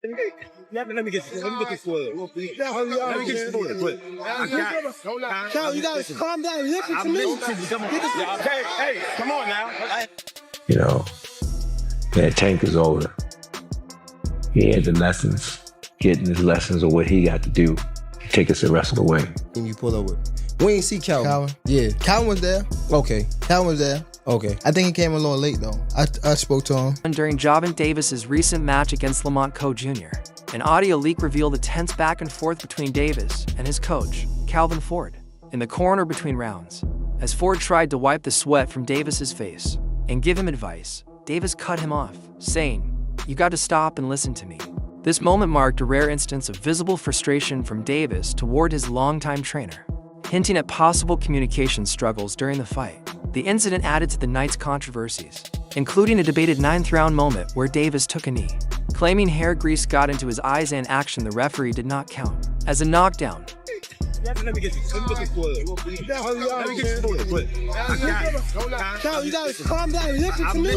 Let me get this for you. Let me get this for you. Cal, you gotta calm down. Listen to me. Hey, come on now. You know, that Tank is older. He had the lessons, getting his lessons of what he got to do to take us the rest of the way. And you pull over. We ain't see Calvin. Yeah. Calvin was there. Okay. Calvin was there. Okay. I think he came a little late though. I spoke to him. During Gervonta Davis's recent match against Lamont Co. Jr., an audio leak revealed a tense back and forth between Davis and his coach, Calvin Ford, in the corner between rounds. As Ford tried to wipe the sweat from Davis's face and give him advice, Davis cut him off, saying, "You got to stop and listen to me." This moment marked a rare instance of visible frustration from Davis toward his longtime trainer, hinting at possible communication struggles during the fight. The incident added to the night's controversies, including a debated 9th round moment where Davis took a knee, claiming hair grease got into his eyes and action the referee did not count as a knockdown. Let me get this for you. Cal, you gotta calm down. Listen to me.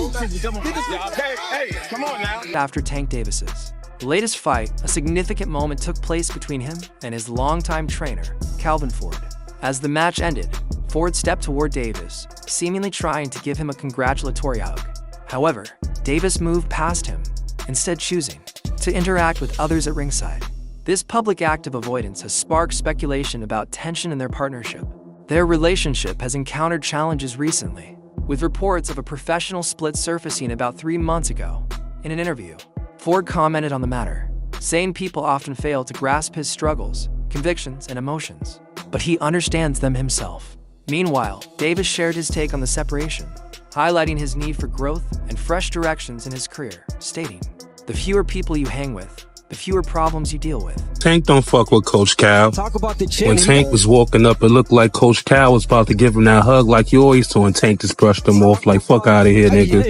Hey, come on now. After Tank Davis's latest fight, a significant moment took place between him and his longtime trainer, Calvin Ford. As the match ended, Ford stepped toward Davis, seemingly trying to give him a congratulatory hug. However, Davis moved past him, instead choosing to interact with others at ringside. This public act of avoidance has sparked speculation about tension in their partnership. Their relationship has encountered challenges recently, with reports of a professional split surfacing about 3 months ago. In an interview, Ford commented on the matter, saying people often fail to grasp his struggles, convictions, and emotions, but he understands them himself. Meanwhile, Davis shared his take on the separation, highlighting his need for growth and fresh directions in his career, stating, "The fewer people you hang with, the fewer problems you deal with." Tank don't fuck with Coach Cal. Talk about the chin. When Tank was walking up, it looked like Coach Cal was about to give him that hug like you always do, and Tank just brushed him off like, "Fuck out of here, nigga."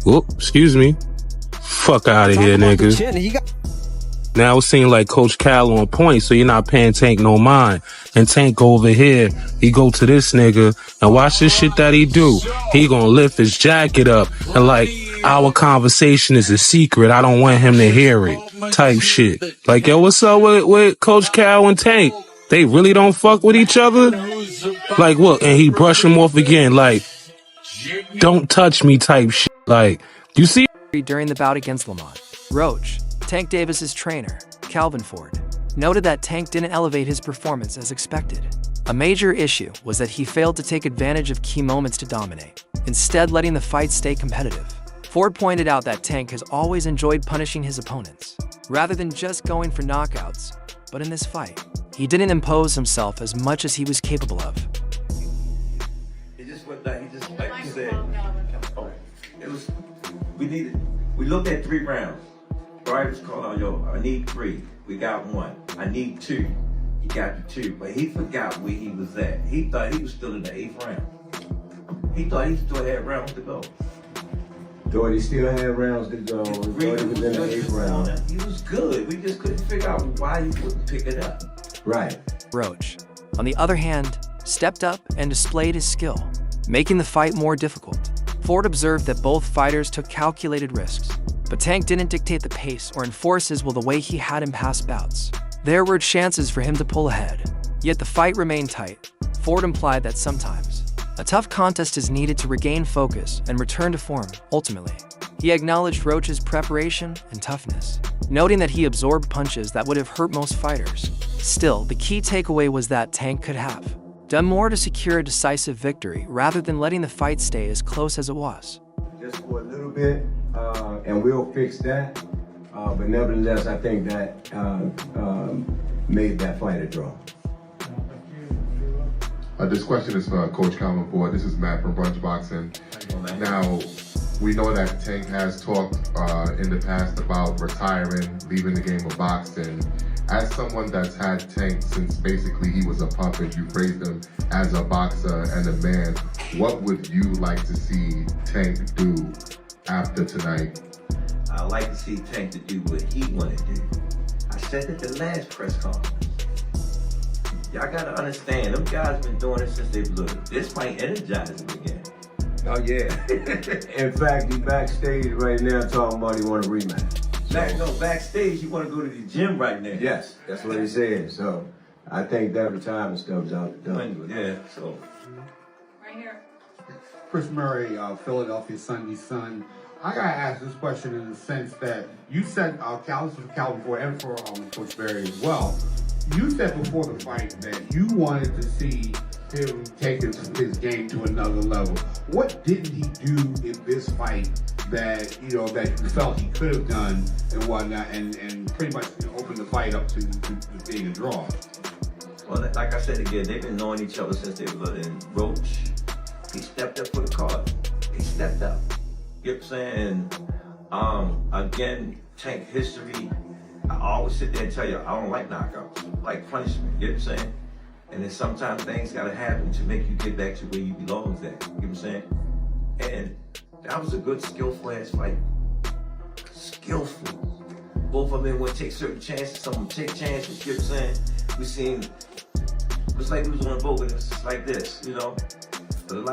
Whoop, excuse me. Fuck out of here, nigga. Now it seems like Coach Cal on point, so you're not paying Tank no mind. And Tank go over here, he go to this nigga, and watch this shit that he do. He gonna lift his jacket up, and like, our conversation is a secret, I don't want him to hear it, type shit. Like, yo, what's up with Coach Cal and Tank? They really don't fuck with each other? Like, what? And he brush him off again, like, don't touch me type shit. Like, you see? During the bout against Lamont, Roach, Tank Davis's trainer, Calvin Ford, noted that Tank didn't elevate his performance as expected. A major issue was that he failed to take advantage of key moments to dominate, instead letting the fight stay competitive. Ford pointed out that Tank has always enjoyed punishing his opponents, rather than just going for knockouts, but in this fight, he didn't impose himself as much as he was capable of. It just went like you said. It was, we looked at 3 rounds. Brian was calling out, yo, I need 3. We got 1. I need 2. He got the 2. But he forgot where he was at. He thought he was still in the 8th round. He thought he still had rounds to go. Thought he still had rounds to go. Thought he was in the 8th round. He was good. We just couldn't figure out why he wouldn't pick it up. Right. Roach, on the other hand, stepped up and displayed his skill, making the fight more difficult. Ford observed that both fighters took calculated risks, but Tank didn't dictate the pace or enforce his will the way he had in past bouts. There were chances for him to pull ahead, yet the fight remained tight. Ford implied that sometimes a tough contest is needed to regain focus and return to form. Ultimately, he acknowledged Roach's preparation and toughness, noting that he absorbed punches that would have hurt most fighters. Still, the key takeaway was that Tank could have done more to secure a decisive victory rather than letting the fight stay as close as it was. Just for a little bit, and we'll fix that. But nevertheless, I think that made that fight a draw. This question is for Coach Calvin Ford. This is Matt from Brunch Boxing. Now, we know that Tank has talked in the past about retiring, leaving the game of boxing. As someone that's had Tank since basically he was a puppet, you praised him as a boxer and a man. What would you like to see Tank do after tonight? I like to see Tank to do what he want to do. I said at the last press conference. Y'all gotta understand, them guys been doing it since they blew it. This might energize them again. Oh yeah. In fact, he's backstage right now talking about he want a rematch. Backstage, you want to go to the gym right now. Yes, that's what he said. So I think that retirement stuff is out the door. Yeah, so. Right here. Chris Murray, Philadelphia Sunday Sun. I gotta ask this question in the sense that you said, this is for Calvin Ford and for Coach Berry as well. You said before the fight that you wanted to see him take his game to another level. What didn't he do in this fight that that you felt he could have done and whatnot, and pretty much opened the fight up to being a draw? Well, like I said again, they've been knowing each other since they were little. And Roach, he stepped up for the card. He stepped up. You know what I'm saying? Again, Tank history. I always sit there and tell you, I don't like knockouts, like punishment. You know what I'm saying? And then sometimes things gotta happen to make you get back to where you belong at. You know what I'm saying? And that was a good, skillful ass fight. Skillful. Both of them would take certain chances, some would take chances. You know what I'm saying? We seen, it was like we was on a boat and it was just like this, you know? But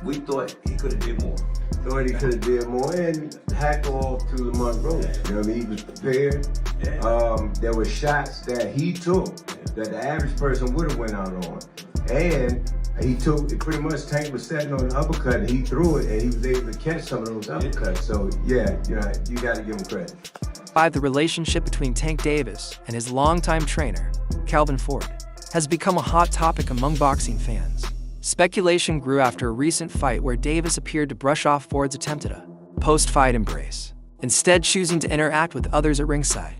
we thought he could have did more. Thought he could have did more and hack off to Lamont Roach. You know what I mean? He was prepared. Yeah. There were shots that he took that the average person would have went out on. And he took, pretty much Tank was setting on an uppercut and he threw it and he was able to catch some of those uppercuts. So yeah, you gotta give him credit. The relationship between Tank Davis and his longtime trainer, Calvin Ford, has become a hot topic among boxing fans. Speculation grew after a recent fight where Davis appeared to brush off Ford's attempt at a post-fight embrace, instead choosing to interact with others at ringside.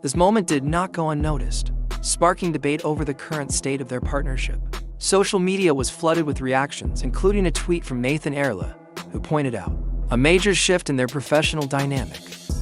This moment did not go unnoticed, sparking debate over the current state of their partnership. Social media was flooded with reactions, including a tweet from Nathan Erla, who pointed out a major shift in their professional dynamic.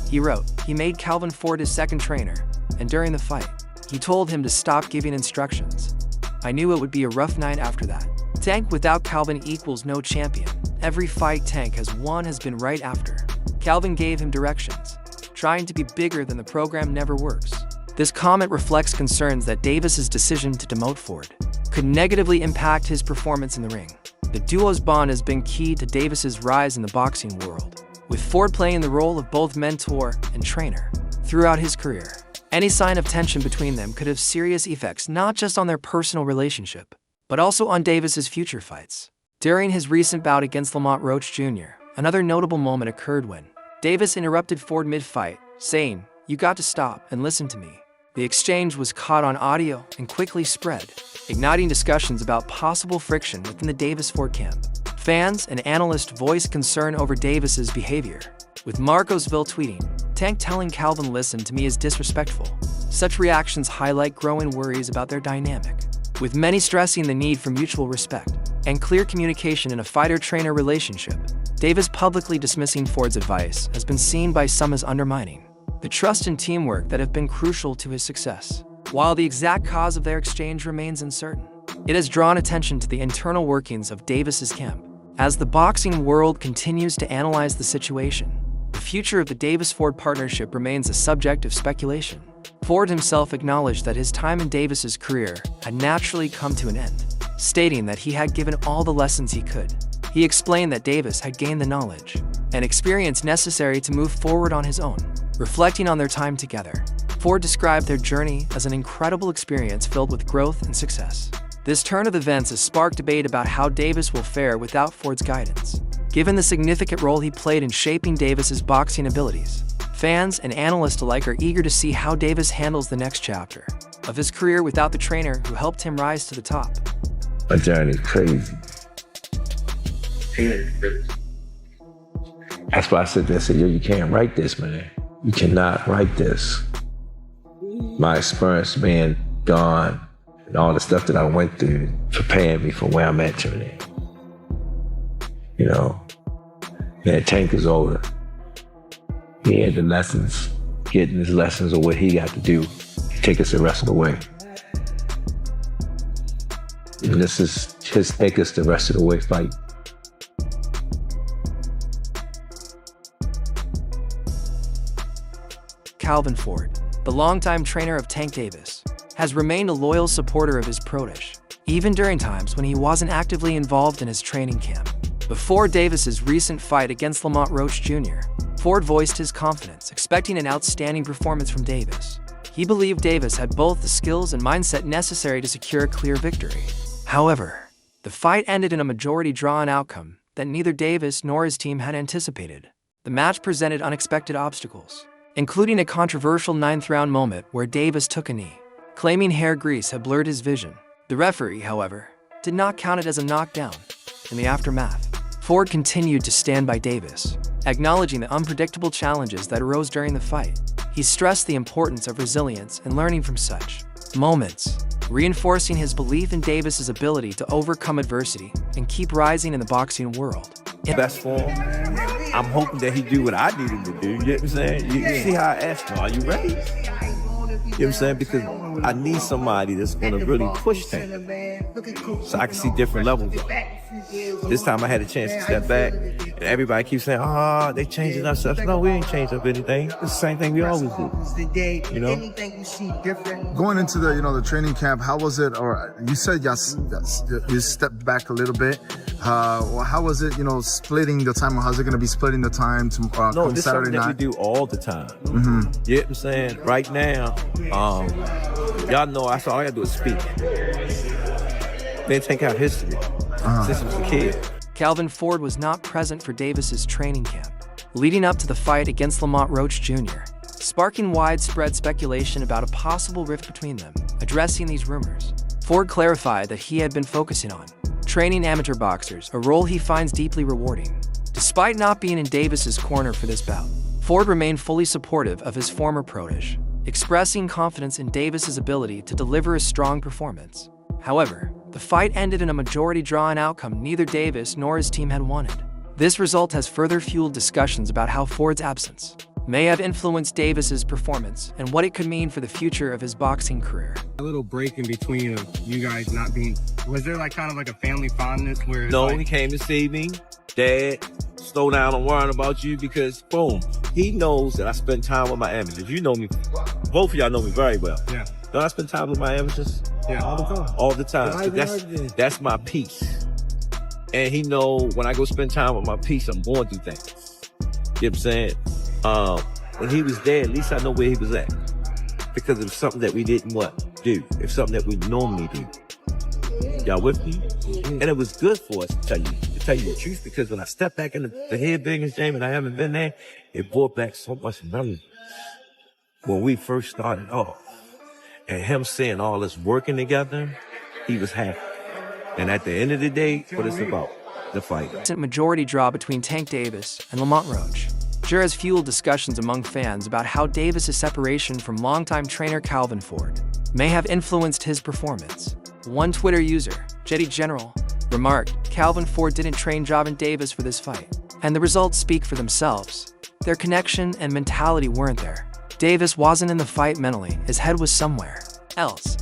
He wrote, "He made Calvin Ford his second trainer, and during the fight, he told him to stop giving instructions. I knew it would be a rough night after that. Tank without Calvin equals no champion. Every fight Tank has won has been right after. Calvin gave him directions. Trying to be bigger than the program never works." This comment reflects concerns that Davis's decision to demote Ford could negatively impact his performance in the ring. The duo's bond has been key to Davis's rise in the boxing world, with Ford playing the role of both mentor and trainer throughout his career. Any sign of tension between them could have serious effects not just on their personal relationship, but also on Davis's future fights. During his recent bout against Lamont Roach Jr., another notable moment occurred when Davis interrupted Ford mid-fight, saying, "You got to stop and listen to me." The exchange was caught on audio and quickly spread, igniting discussions about possible friction within the Davis-Ford camp. Fans and analysts voiced concern over Davis's behavior, with Marcosville tweeting, "Tank telling Calvin listen to me is disrespectful." Such reactions highlight growing worries about their dynamic, with many stressing the need for mutual respect and clear communication in a fighter-trainer relationship. Davis publicly dismissing Ford's advice has been seen by some as undermining the trust and teamwork that have been crucial to his success. While the exact cause of their exchange remains uncertain, it has drawn attention to the internal workings of Davis's camp. As the boxing world continues to analyze the situation, the future of the Davis-Ford partnership remains a subject of speculation. Ford himself acknowledged that his time in Davis's career had naturally come to an end, stating that he had given all the lessons he could. He explained that Davis had gained the knowledge and experience necessary to move forward on his own. Reflecting on their time together, Ford described their journey as an incredible experience filled with growth and success. This turn of events has sparked debate about how Davis will fare without Ford's guidance. Given the significant role he played in shaping Davis's boxing abilities, fans and analysts alike are eager to see how Davis handles the next chapter of his career without the trainer who helped him rise to the top. My journey's crazy. That's why I said this, yo, you can't write this, man. You cannot write this. My experience being gone and all the stuff that I went through prepared me for where I'm at today. You know, man, Tank is older. He had the lessons, getting his lessons of what he got to do to take us the rest of the way. And this is his take us the rest of the way fight. Calvin Ford, the longtime trainer of Tank Davis, has remained a loyal supporter of his protege, even during times when he wasn't actively involved in his training camp. Before Davis's recent fight against Lamont Roach Jr., Ford voiced his confidence, expecting an outstanding performance from Davis. He believed Davis had both the skills and mindset necessary to secure a clear victory. However, the fight ended in a majority draw outcome that neither Davis nor his team had anticipated. The match presented unexpected obstacles, including a controversial 9th-round moment where Davis took a knee, claiming hair grease had blurred his vision. The referee, however, did not count it as a knockdown. In the aftermath, Ford continued to stand by Davis, acknowledging the unpredictable challenges that arose during the fight. He stressed the importance of resilience and learning from such moments, reinforcing his belief in Davis's ability to overcome adversity and keep rising in the boxing world. Best form. I'm hoping that he do what I need him to do. You know what I'm saying? You see how I asked him, are you ready? You know what I'm saying? Because I need somebody that's going to really push things so I can see different levels. This time I had a chance to step back, and everybody keeps saying, they changing up stuff. No, we ain't changed up anything. It's the same thing we always do. You know? Going into the, the training camp, how was it? Or you said you stepped back a little bit. How was it, splitting the time? Or how's it going to be splitting the time to No, this is Saturday something that night? we do all the time. You know what I'm saying? Right now, y'all know all I got to do is speak. They take out history since he was a kid. Calvin Ford was not present for Davis's training camp, leading up to the fight against Lamont Roach Jr., sparking widespread speculation about a possible rift between them. Addressing these rumors, Ford clarified that he had been focusing on training amateur boxers, a role he finds deeply rewarding. Despite not being in Davis's corner for this bout, Ford remained fully supportive of his former protege, expressing confidence in Davis's ability to deliver a strong performance. However, the fight ended in a majority draw outcome neither Davis nor his team had wanted. This result has further fueled discussions about how Ford's absence may have influenced Davis's performance and what it could mean for the future of his boxing career. A little break in between of you guys not being, was there kind of a family fondness where No, he came to see me. Dad, slow down, I'm worrying about you because, boom, he knows that I spend time with my amateurs. You know me, both of y'all know me very well. Yeah. Don't I spend time with my amateurs? Yeah, all the time. All the time. So that's my peace. And he know when I go spend time with my peace, I'm going through things. You know what I'm saying? When he was there, at least I know where he was at. Because it was something that we didn't do. It's something that we normally do. Y'all with me? And it was good for us to tell you the truth, because when I stepped back in the head biggest game and I haven't been there, it brought back so much memories. When we first started off, and him seeing all us working together, he was happy. And at the end of the day, what it's about, the fight. Majority draw between Tank Davis and Lamont Roach sure has fueled discussions among fans about how Davis's separation from longtime trainer Calvin Ford may have influenced his performance. One Twitter user, Jetty General, remarked, Calvin Ford didn't train Gervonta Davis for this fight, and the results speak for themselves. Their connection and mentality weren't there. Davis wasn't in the fight mentally, his head was somewhere else.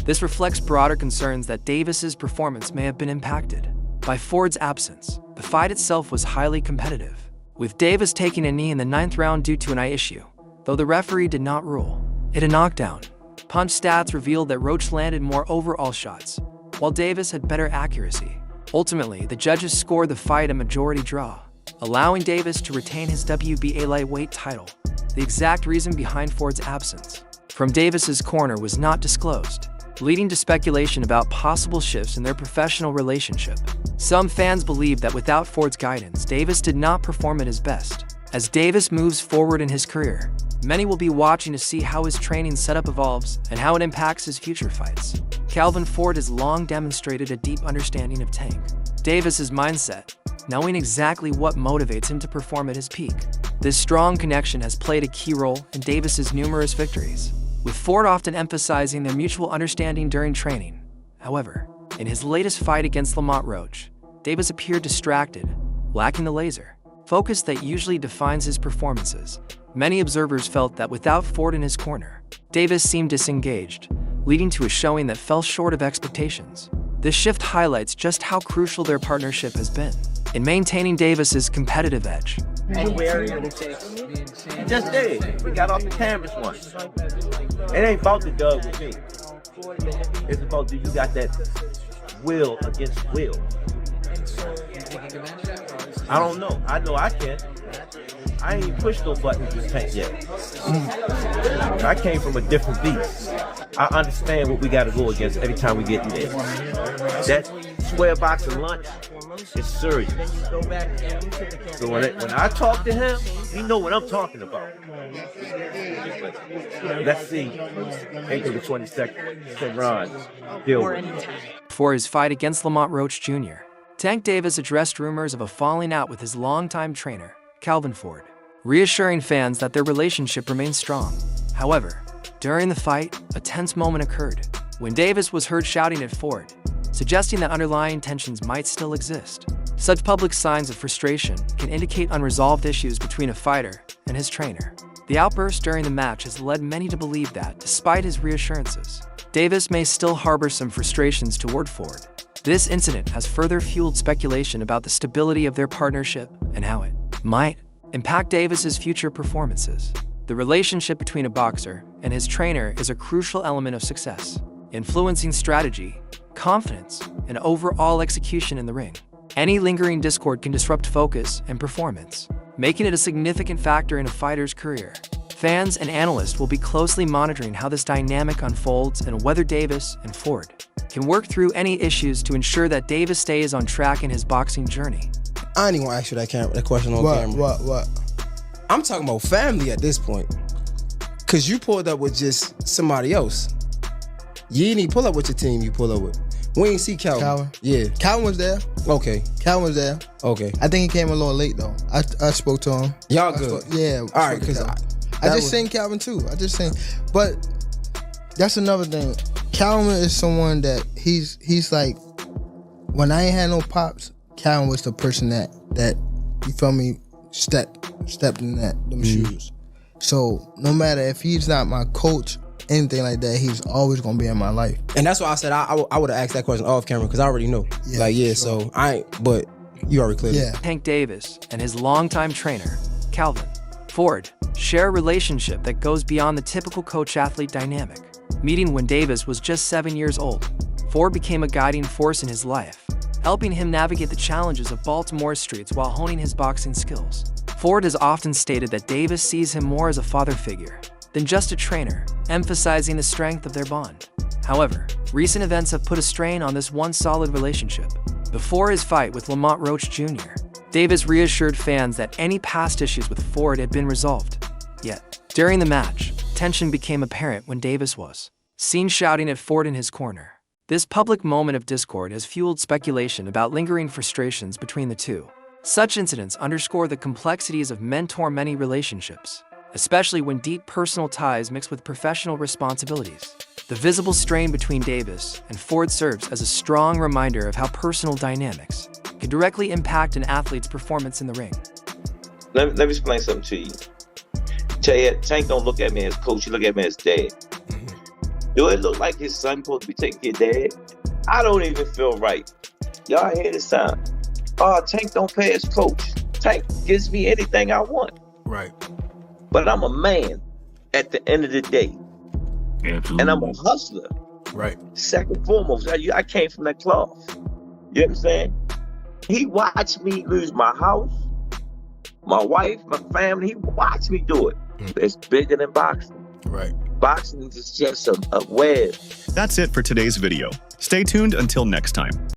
This reflects broader concerns that Davis's performance may have been impacted by Ford's absence. The fight itself was highly competitive, with Davis taking a knee in the 9th round due to an eye issue, though the referee did not rule it a knockdown. Punch stats revealed that Roach landed more overall shots, while Davis had better accuracy. Ultimately, the judges scored the fight a majority draw, allowing Davis to retain his WBA lightweight title. The exact reason behind Ford's absence from Davis's corner was not disclosed, leading to speculation about possible shifts in their professional relationship. Some fans believe that without Ford's guidance, Davis did not perform at his best. As Davis moves forward in his career, many will be watching to see how his training setup evolves and how it impacts his future fights. Calvin Ford has long demonstrated a deep understanding of Tank Davis's mindset, knowing exactly what motivates him to perform at his peak. This strong connection has played a key role in Davis's numerous victories, with Ford often emphasizing their mutual understanding during training. However, in his latest fight against Lamont Roach, Davis appeared distracted, lacking the laser focus that usually defines his performances. Many observers felt that without Ford in his corner, Davis seemed disengaged, leading to a showing that fell short of expectations. This shift highlights just how crucial their partnership has been in maintaining Davis's competitive edge. Just did. We got off the cameras once. It ain't about the dub with me. It's about, do you got that will against will? I don't know. I know I can. I ain't pushed no buttons with Tank yet. I came from a different beast. I understand what we got to go against every time we get in there. That square boxing lunch is serious. So when I talk to him, he know what I'm talking about. Let's see. April the 22nd, 10 rounds. Deal with it. Before his fight against Lamont Roach Jr., Tank Davis addressed rumors of a falling out with his longtime trainer, Calvin Ford, reassuring fans that their relationship remains strong. However, during the fight, a tense moment occurred when Davis was heard shouting at Ford, suggesting that underlying tensions might still exist. Such public signs of frustration can indicate unresolved issues between a fighter and his trainer. The outburst during the match has led many to believe that, despite his reassurances, Davis may still harbor some frustrations toward Ford. This incident has further fueled speculation about the stability of their partnership and how it might impact Davis's future performances. The relationship between a boxer and his trainer is a crucial element of success, influencing strategy, confidence, and overall execution in the ring. Any lingering discord can disrupt focus and performance, making it a significant factor in a fighter's career. Fans and analysts will be closely monitoring how this dynamic unfolds and whether Davis and Ford can work through any issues to ensure that Davis stays on track in his boxing journey. I ain't even gonna ask you that question on camera. What? I'm talking about family at this point. Cause you pulled up with just somebody else. You didn't even pull up with your team you pull up with. We ain't see Calvin. Yeah. Calvin was there. Okay. Calvin was there. Okay. I think he came a little late though. I spoke to him. Y'all good? Yeah. All right, cause I just seen Calvin too. But that's another thing. Calvin is someone that he's like, when I ain't had no pops, Calvin was the person that you feel me, stepped in them shoes. So no matter if he's not my coach, anything like that, he's always gonna be in my life. And that's why I said I would have asked that question off camera because I already know. Yeah, so I ain't, but you already cleared it. Tank Davis and his longtime trainer, Calvin Ford, share a relationship that goes beyond the typical coach-athlete dynamic. Meeting when Davis was just 7 years old, Ford became a guiding force in his life, helping him navigate the challenges of Baltimore streets while honing his boxing skills. Ford has often stated that Davis sees him more as a father figure than just a trainer, emphasizing the strength of their bond. However, recent events have put a strain on this once solid relationship. Before his fight with Lamont Roach Jr., Davis reassured fans that any past issues with Ford had been resolved. Yet, during the match, tension became apparent when Davis was seen shouting at Ford in his corner. This public moment of discord has fueled speculation about lingering frustrations between the two. Such incidents underscore the complexities of mentor-mentee relationships, especially when deep personal ties mix with professional responsibilities. The visible strain between Davis and Ford serves as a strong reminder of how personal dynamics can directly impact an athlete's performance in the ring. Let me explain something to you. Tank don't look at me as coach, he look at me as dad. Do it look like his son supposed to be taking care of dad? I don't even feel right. Y'all hear this sound? Tank don't pay his coach. Tank gives me anything I want. Right. But I'm a man at the end of the day. Absolutely. And I'm a hustler. Right. Second and foremost, I came from that cloth. You understand? He watched me lose my house, my wife, my family. He watched me do it. It's bigger than boxing. Right. Boxing is just a web. That's it for today's video. Stay tuned until next time.